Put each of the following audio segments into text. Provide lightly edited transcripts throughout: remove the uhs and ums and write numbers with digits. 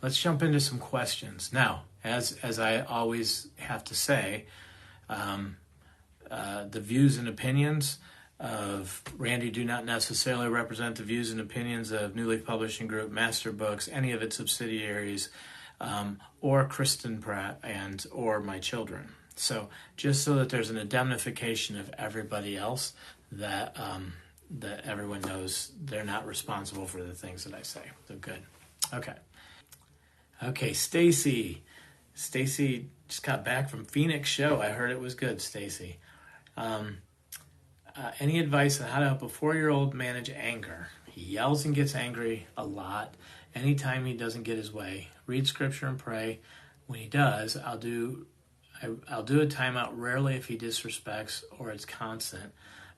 let's jump into some questions. Now, as I always have to say, the views and opinions of Randy do not necessarily represent the views and opinions of New Leaf Publishing Group, Master Books, any of its subsidiaries, or Kristen Pratt or my children. So just so that there's an indemnification of everybody else, that everyone knows they're not responsible for the things that I say. So good. Okay, Stacy. Stacy just got back from Phoenix show. I heard it was good, Stacy. Any advice on how to help a 4-year-old manage anger? He yells and gets angry a lot anytime he doesn't get his way. Read scripture and pray. When he does, I'll do a timeout rarely if he disrespects or it's constant,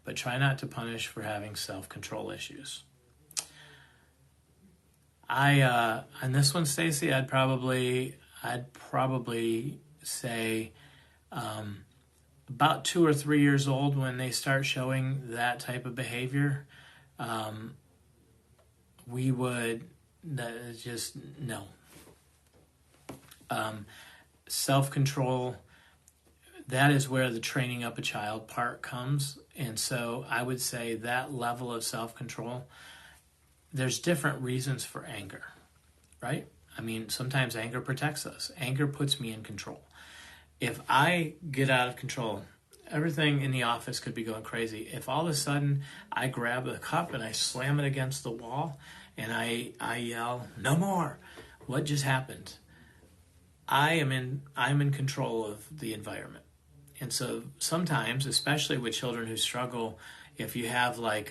but try not to punish for having self-control issues. On this one, Stacy, I'd probably say about 2 or 3 years old when they start showing that type of behavior, we would just no. Self-control, that is where the training up a child part comes. And so I would say that level of self-control, there's different reasons for anger, right? I mean, sometimes anger protects us. Anger puts me in control. If I get out of control, everything in the office could be going crazy. If all of a sudden I grab a cup and I slam it against the wall and I yell, "No more," what just happened? I'm in control of the environment. And so sometimes, especially with children who struggle, if you have like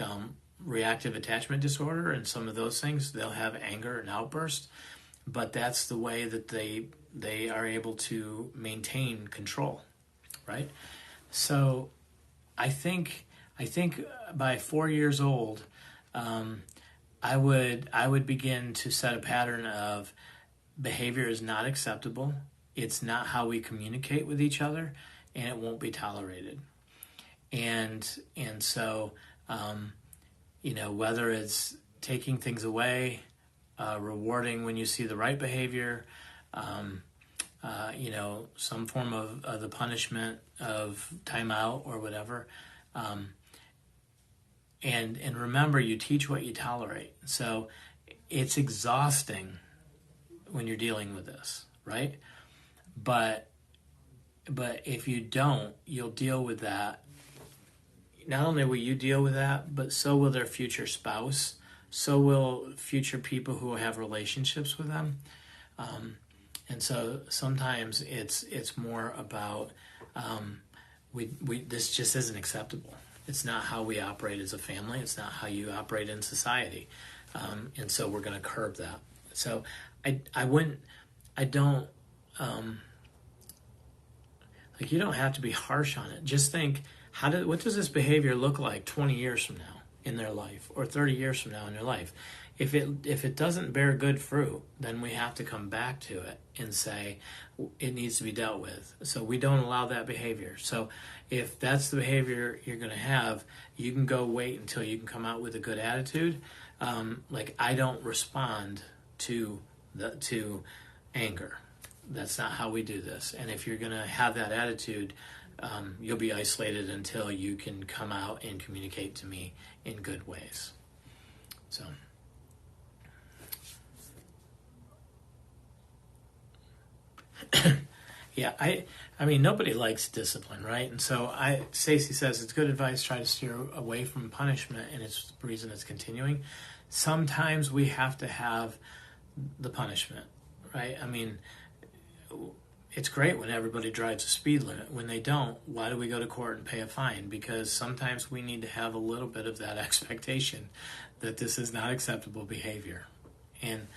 reactive attachment disorder and some of those things, they'll have anger and outburst. But that's the way that they are able to maintain control, right? So I think by 4 years old, I would begin to set a pattern of behavior is not acceptable. It's not how we communicate with each other, and it won't be tolerated. And so whether it's taking things away, rewarding when you see the right behavior, some form of the punishment of timeout or whatever. And remember, you teach what you tolerate. So it's exhausting when you're dealing with this, right? But if you don't, you'll deal with that. Not only will you deal with that, but so will their future spouse. So will future people who have relationships with them. And so sometimes it's more about this just isn't acceptable. It's not how we operate as a family. It's not how you operate in society. And so we're going to curb that. So you don't have to be harsh on it. Just think, what does this behavior look like 20 years from now in their life, or 30 years from now in their life? If it doesn't bear good fruit, then we have to come back to it and say it needs to be dealt with. So we don't allow that behavior. So if that's the behavior you're going to have, you can go wait until you can come out with a good attitude. I don't respond to anger. That's not how we do this. And if you're going to have that attitude, you'll be isolated until you can come out and communicate to me in good ways. So. Yeah, I mean, nobody likes discipline, right? And so Stacey says it's good advice, try to steer away from punishment, and it's the reason it's continuing. Sometimes we have to have the punishment, right? I mean, it's great when everybody drives a speed limit. When they don't, why do we go to court and pay a fine? Because sometimes we need to have a little bit of that expectation that this is not acceptable behavior. And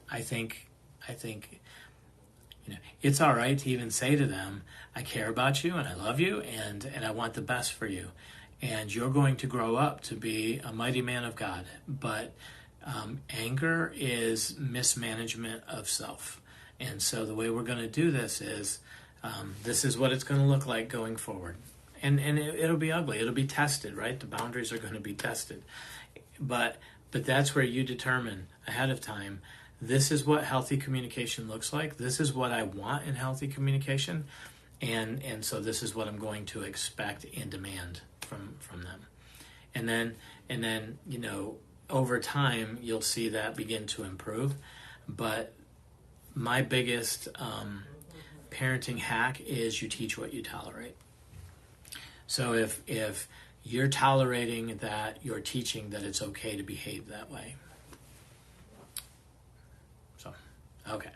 I think it's all right to even say to them, I care about you and I love you and I want the best for you. And you're going to grow up to be a mighty man of God. But anger is mismanagement of self. And so the way we're going to do this is what it's going to look like going forward. And it'll be ugly. It'll be tested, right? The boundaries are going to be tested. But that's where you determine ahead of time, this is what healthy communication looks like. This is what I want in healthy communication. And so this is what I'm going to expect and demand from them. And then, over time, you'll see that begin to improve. But my biggest parenting hack is you teach what you tolerate. So if you're tolerating that, you're teaching that it's okay to behave that way. So, okay.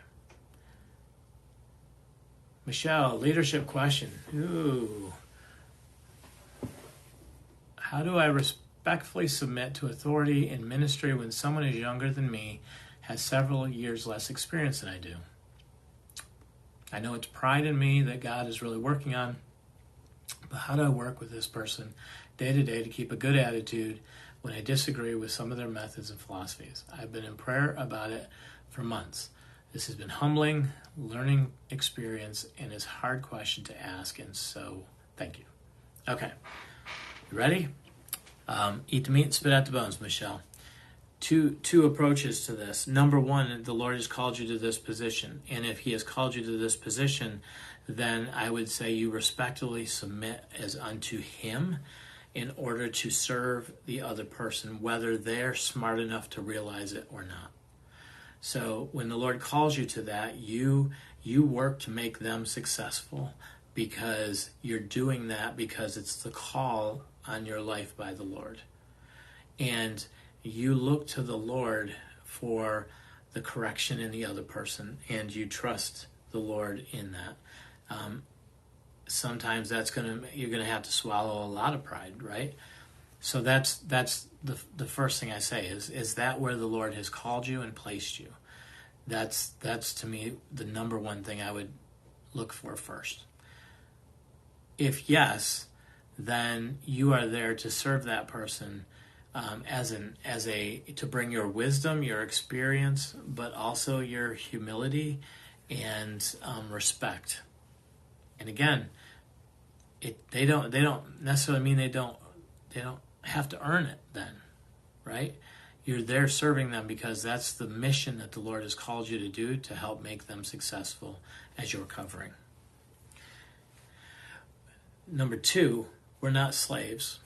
Michelle, leadership question. Ooh. How do I respectfully submit to authority in ministry when someone is younger than me, has several years less experience than I do? I know it's pride in me that God is really working on, but how do I work with this person day to day to keep a good attitude when I disagree with some of their methods and philosophies? I've been in prayer about it for months. This has been humbling, learning experience, and is a hard question to ask, and so thank you. Okay, you ready? Eat the meat and spit out the bones, Michelle. Two approaches to this. Number one, the Lord has called you to this position, and if he has called you to this position, then I would say you respectfully submit as unto him in order to serve the other person, whether they're smart enough to realize it or not. So when the Lord calls you to that, you work to make them successful because you're doing that because it's the call on your life by the Lord. And you look to the Lord for the correction in the other person, and you trust the Lord in that. Sometimes you're gonna have to swallow a lot of pride, right? So that's the first thing I say is that where the Lord has called you and placed you. That's to me the number one thing I would look for first. If yes, then you are there to serve that person to bring your wisdom, your experience, but also your humility and respect. And again, they don't necessarily mean they don't have to earn it then, right? You're there serving them because that's the mission that the Lord has called you to do to help make them successful as you're covering. Number two, we're not slaves.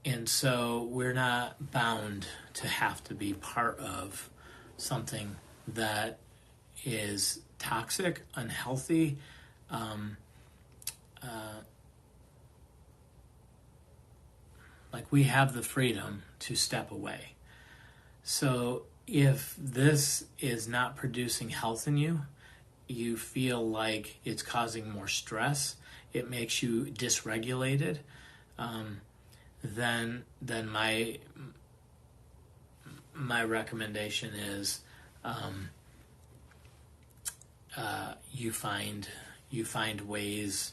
And so we're not bound to have to be part of something that is toxic, unhealthy, like we have the freedom to step away. So if this is not producing health in you, you feel like it's causing more stress, it makes you dysregulated, then my recommendation is you find ways,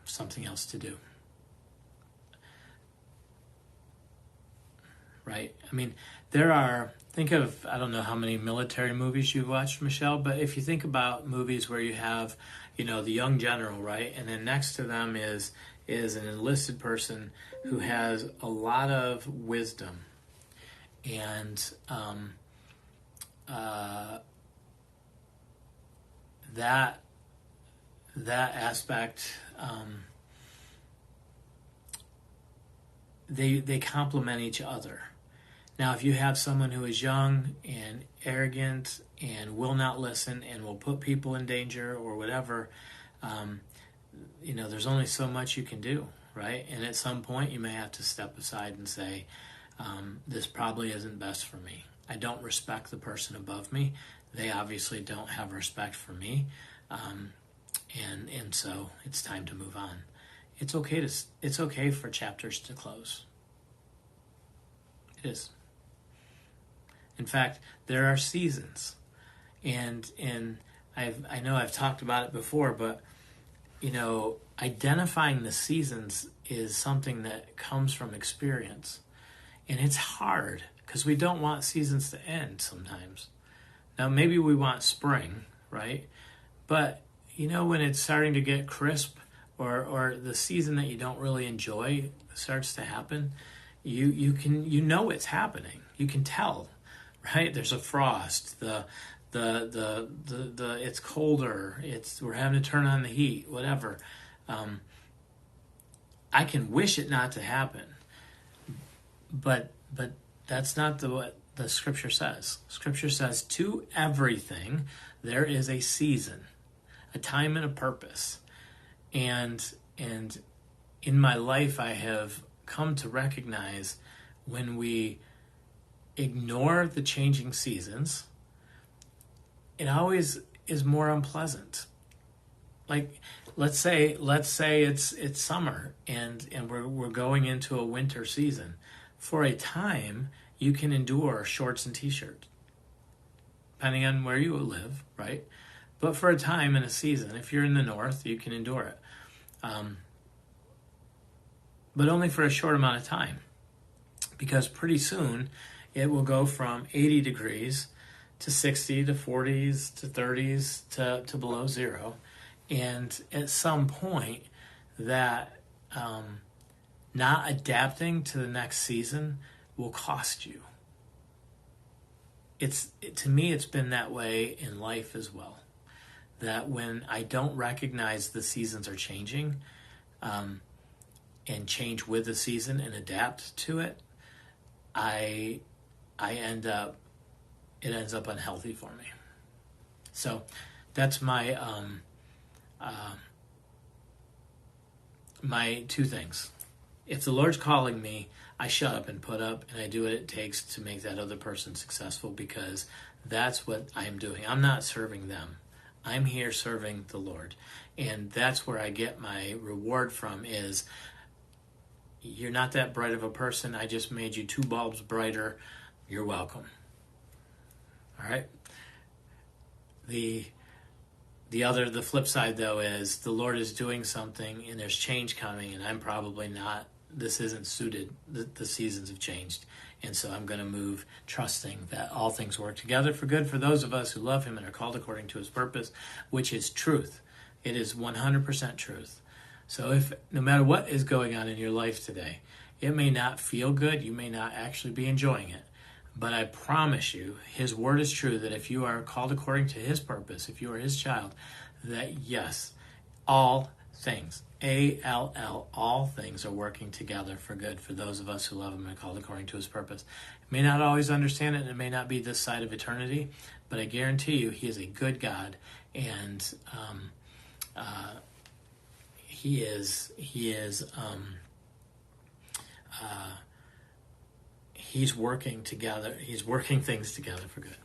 something else to do. Right? I mean, think of, I don't know how many military movies you've watched, Michelle, but if you think about movies where you have, the young general, right? And then next to them is an enlisted person who has a lot of wisdom. And that aspect, they complement each other. Now, if you have someone who is young and arrogant and will not listen and will put people in danger or whatever, there's only so much you can do, right? And at some point, you may have to step aside and say, this probably isn't best for me. I don't respect the person above me. They obviously don't have respect for me. And so it's time to move on. It's okay for chapters to close. It is. In fact, there are seasons, and I know I've talked about it before, but identifying the seasons is something that comes from experience, and it's hard because we don't want seasons to end sometimes. Now maybe we want spring, right? But when it's starting to get crisp, or the season that you don't really enjoy starts to happen, you can it's happening. You can tell, right? There's a frost. It's colder. We're having to turn on the heat. Whatever. I can wish it not to happen, but that's not what the Scripture says. Scripture says to everything there is a season, a time and a purpose, and in my life I have come to recognize when we ignore the changing seasons, it always is more unpleasant. Like, let's say it's summer and we're going into a winter season. For a time, you can endure shorts and t-shirts, depending on where you live, right? But for a time in a season, if you're in the north, you can endure it. But only for a short amount of time, because pretty soon it will go from 80 degrees to 60 to 40s to 30s to below zero. And at some point, that not adapting to the next season will cost you. To me, it's been that way in life as well. That when I don't recognize the seasons are changing, and change with the season and adapt to it, it ends up unhealthy for me. So that's my my two things. If the Lord's calling me, I shut up and put up, and I do what it takes to make that other person successful, because that's what I'm doing. I'm not serving them. I'm here serving the Lord. And that's where I get my reward from is, you're not that bright of a person. I just made you 2 bulbs brighter. You're welcome. All right? The flip side, though, is the Lord is doing something and there's change coming, and I'm probably not. This isn't suited. The seasons have changed. And so I'm going to move trusting that all things work together for good for those of us who love him and are called according to his purpose, which is truth. It is 100% truth. So if no matter what is going on in your life today, it may not feel good, you may not actually be enjoying it, but I promise you, his word is true, that if you are called according to his purpose, if you are his child, that yes, all things, A-L-L, all things are working together for good for those of us who love him and are called according to his purpose. May not always understand it, and it may not be this side of eternity, but I guarantee you he is a good God, and he's working together. He's working things together for good.